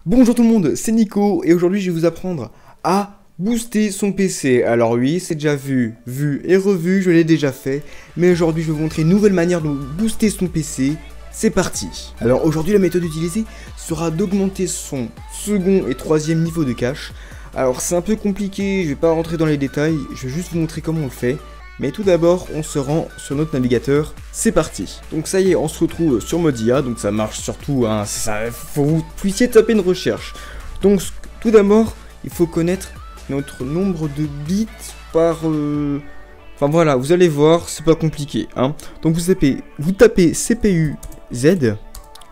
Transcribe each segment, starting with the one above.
Bonjour tout le monde, c'est Nico et aujourd'hui je vais vous apprendre à booster son PC. Alors oui, c'est déjà vu et revu, je l'ai déjà fait, mais aujourd'hui je vais vous montrer une nouvelle manière de booster son PC. C'est parti. Alors aujourd'hui la méthode utilisée sera d'augmenter son second et troisième niveau de cache. Alors c'est un peu compliqué, je vais pas rentrer dans les détails, je vais juste vous montrer comment on le fait. Mais tout d'abord, on se rend sur notre navigateur, c'est parti. Donc ça y est, on se retrouve sur Modia, donc ça marche surtout, hein, faut que vous puissiez taper une recherche. Donc tout d'abord, il faut connaître notre nombre de bits par... Enfin voilà, vous allez voir, c'est pas compliqué. Hein. Donc vous tapez CPU Z,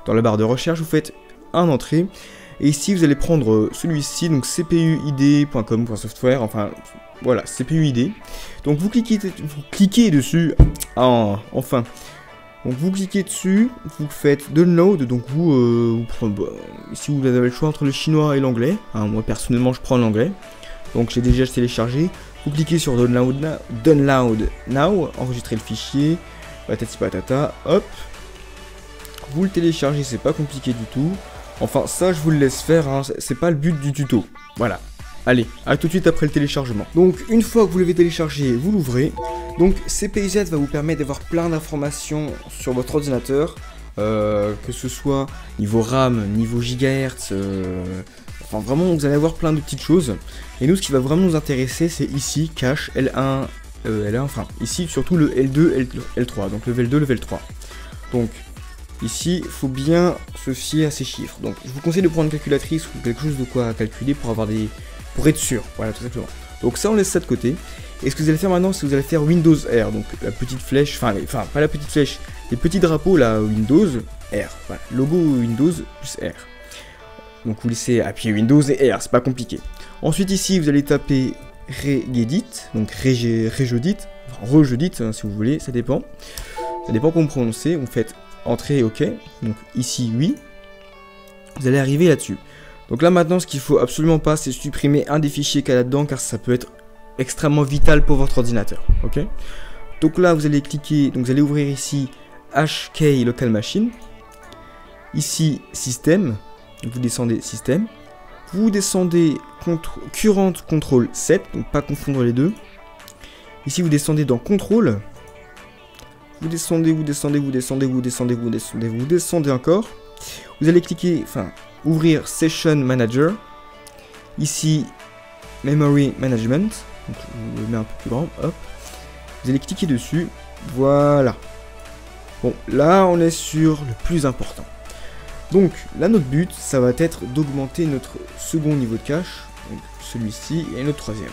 dans la barre de recherche, vous faites un entrée. Et ici, vous allez prendre celui-ci, donc cpuid.com.software, enfin... Voilà, CPUID. Donc vous cliquez dessus. Enfin. Donc vous cliquez dessus, vous faites download. Donc ici vous avez le choix entre le chinois et l'anglais. Hein, moi personnellement je prends l'anglais. Donc j'ai déjà téléchargé. Vous cliquez sur download now, enregistrer le fichier. Patati patata, hop. Vous le téléchargez, c'est pas compliqué du tout. Enfin ça je vous le laisse faire, hein, c'est pas le but du tuto. Voilà. Allez, à tout de suite après le téléchargement. Donc, une fois que vous l'avez téléchargé, vous l'ouvrez. Donc, CPUZ va vous permettre d'avoir plein d'informations sur votre ordinateur. Que ce soit niveau RAM, niveau gigahertz. Enfin, vraiment, vous allez avoir plein de petites choses. Et nous, ce qui va vraiment nous intéresser, c'est ici, cache, L1, L1, enfin, ici, surtout le L2, L3. Donc, level 2, level 3. Donc, ici, il faut bien se fier à ces chiffres. Donc, je vous conseille de prendre une calculatrice ou quelque chose de quoi calculer pour avoir des... Pour être sûr, voilà tout simplement. Donc ça on laisse ça de côté. Et ce que vous allez faire maintenant, c'est que vous allez faire Windows R. Donc la petite flèche, enfin pas la petite flèche, les petits drapeaux là, Windows R. Voilà, logo Windows plus R. Donc vous laissez appuyer Windows et R, c'est pas compliqué. Ensuite ici vous allez taper regedit, donc rejedit, enfin rejedit hein, si vous voulez, ça dépend. Ça dépend comment prononcer. Vous faites entrée, ok. Donc ici oui. Vous allez arriver là-dessus. Donc là maintenant ce qu'il faut absolument pas c'est supprimer un des fichiers qu'il y a là-dedans car ça peut être extrêmement vital pour votre ordinateur. Ok. Donc là vous allez cliquer, donc vous allez ouvrir ici HK Local Machine. Ici Système, donc vous descendez Système. Vous descendez Current Control 7, donc pas confondre les deux. Ici vous descendez dans Control. Vous descendez encore. Vous allez cliquer, ouvrir Session Manager. Ici, Memory Management. Donc, je le mets un peu plus grand. Hop. Vous allez cliquer dessus. Voilà. Bon, là, on est sur le plus important. Donc, là, notre but, ça va être d'augmenter notre second niveau de cache. Donc, celui-ci et notre troisième.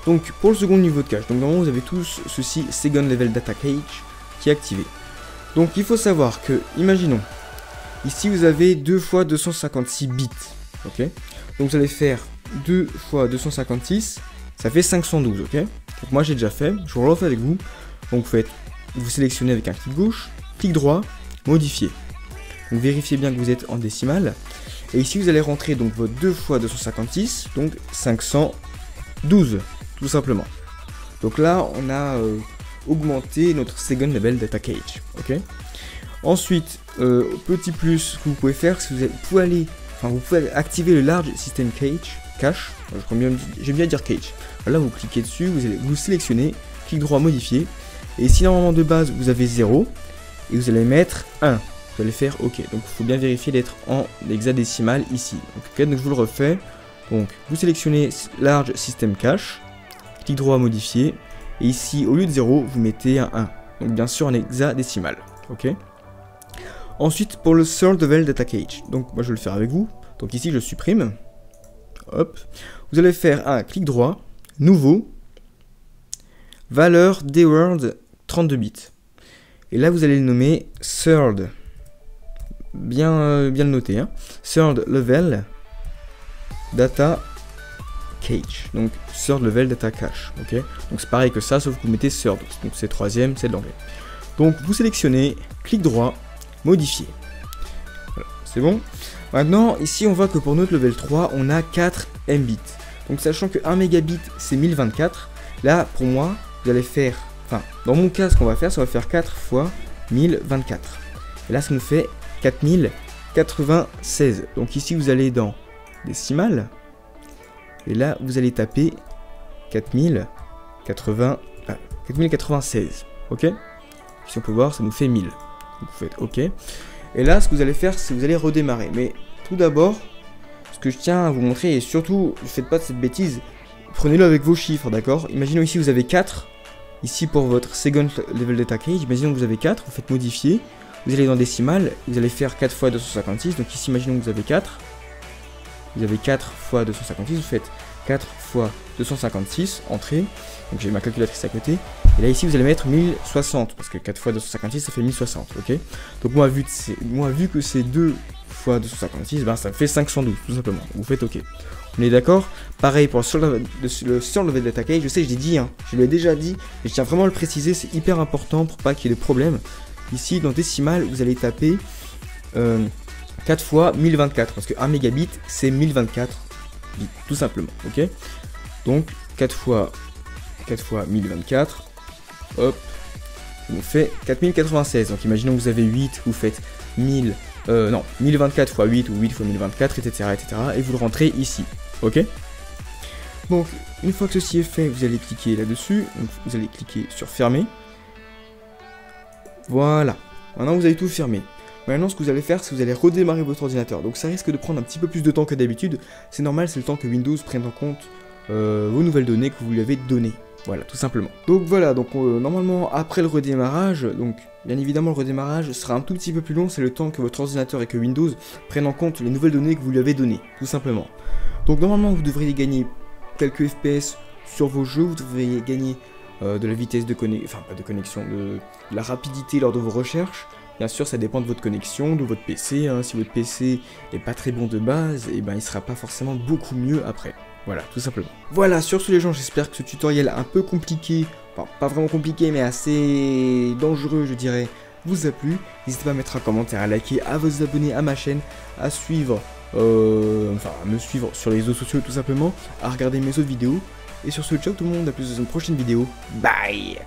Donc, pour le second niveau de cache, donc normalement, vous avez tous ceci, Second Level Data Cache, qui est activé. Donc, il faut savoir que, imaginons, ici, vous avez 2 fois 256 bits, ok. Donc, vous allez faire 2 fois 256, ça fait 512, ok. Donc, moi, j'ai déjà fait, je vous le refais avec vous. Donc, vous sélectionnez avec un clic gauche, clic droit, modifier. Donc, vérifiez bien que vous êtes en décimale. Et ici, vous allez rentrer donc votre 2 fois 256, donc 512, tout simplement. Donc là, on a augmenté notre Second Level Data Cache, ok. Ensuite, petit plus que vous pouvez faire, c'est que vous pouvez activer le Large System Cache. J'aime bien dire Cache. Là, vous cliquez dessus, vous sélectionnez, clic droit modifier. Et si normalement de base vous avez 0, et vous allez mettre 1, vous allez faire OK. Donc il faut bien vérifier d'être en hexadécimal ici. Donc je vous le refais. Donc vous sélectionnez Large System Cache, clic droit modifier. Et ici, au lieu de 0, vous mettez un 1. Donc bien sûr en hexadécimal. OK. Ensuite, pour le Third Level Data Cache, donc moi je vais le faire avec vous. Donc ici, je supprime. Hop. Vous allez faire un clic droit, nouveau, valeur dword 32 bits. Et là, vous allez le nommer Third. Bien le noter. Hein. Third Level Data Cache. Donc, Third Level Data Cache. Ok. Donc c'est pareil que ça, sauf que vous mettez Third. Donc c'est troisième, c'est de l'anglais. Donc vous sélectionnez, clic droit, modifier. Voilà, c'est bon. Maintenant, ici, on voit que pour notre level 3, on a 4 Mbits. Donc, sachant que 1 mégabit, c'est 1024. Là, pour moi, vous allez faire... dans mon cas, ce qu'on va faire, c'est qu'on va faire 4 fois 1024. Et là, ça nous fait 4000 1096. Donc ici vous allez dans décimales. Et là vous allez taper 4096. Ok. Si on peut voir, ça nous fait 1000. Donc vous faites OK. Et là ce que vous allez faire, c'est que vous allez redémarrer. Mais tout d'abord, ce que je tiens à vous montrer, et surtout ne faites pas de cette bêtise, prenez-le avec vos chiffres, d'accord. Imaginons ici vous avez 4. Ici pour votre second level data cage, imaginons que vous avez 4, vous faites modifier, vous allez dans décimales, vous allez faire 4 fois 256, donc ici imaginons que vous avez 4, vous avez 4 fois 256, vous faites 4 fois 256, entrée, donc j'ai ma calculatrice à côté, et là ici vous allez mettre 1060, parce que 4 fois 256 ça fait 1060, ok. Donc moi vu que c'est 2 fois 256, ben ça fait 512 tout simplement, vous faites OK. On est d'accord? Pareil pour le surlevel data cage, je sais, je l'ai dit, hein, je l'ai déjà dit, mais je tiens vraiment à le préciser, c'est hyper important pour pas qu'il y ait de problème. Ici, dans décimales, vous allez taper 4 fois 1024, parce que 1 mégabit, c'est 1024 bits, tout simplement, ok. Donc, 4 fois 1024, hop, ça nous fait 4096. Donc, imaginons que vous avez 8, vous faites 1024 fois 8 ou 8 fois 1024, etc., etc. Et vous le rentrez ici. Ok. Donc, une fois que ceci est fait, vous allez cliquer là-dessus. Vous allez cliquer sur fermer. Voilà. Maintenant, vous avez tout fermé. Maintenant, ce que vous allez faire, c'est que vous allez redémarrer votre ordinateur. Donc, ça risque de prendre un petit peu plus de temps que d'habitude. C'est normal, c'est le temps que Windows prenne en compte vos nouvelles données que vous lui avez données. Voilà, tout simplement. Donc voilà, donc normalement après le redémarrage, donc bien évidemment le redémarrage sera un tout petit peu plus long, c'est le temps que votre ordinateur et que Windows prennent en compte les nouvelles données que vous lui avez données, tout simplement. Donc normalement vous devriez gagner quelques FPS sur vos jeux, vous devriez gagner de la vitesse de connexion, enfin pas de connexion, de la rapidité lors de vos recherches. Bien sûr ça dépend de votre connexion, de votre PC, hein. Si votre PC est pas très bon de base, et ben il sera pas forcément beaucoup mieux après. Voilà, tout simplement. Voilà, sur ce les gens, j'espère que ce tutoriel un peu compliqué, enfin pas vraiment compliqué mais assez dangereux je dirais, vous a plu. N'hésitez pas à mettre un commentaire, à liker, à vous abonner à ma chaîne, à suivre, à me suivre sur les réseaux sociaux tout simplement, à regarder mes autres vidéos. Et sur ce, ciao tout le monde, à plus dans une prochaine vidéo, bye.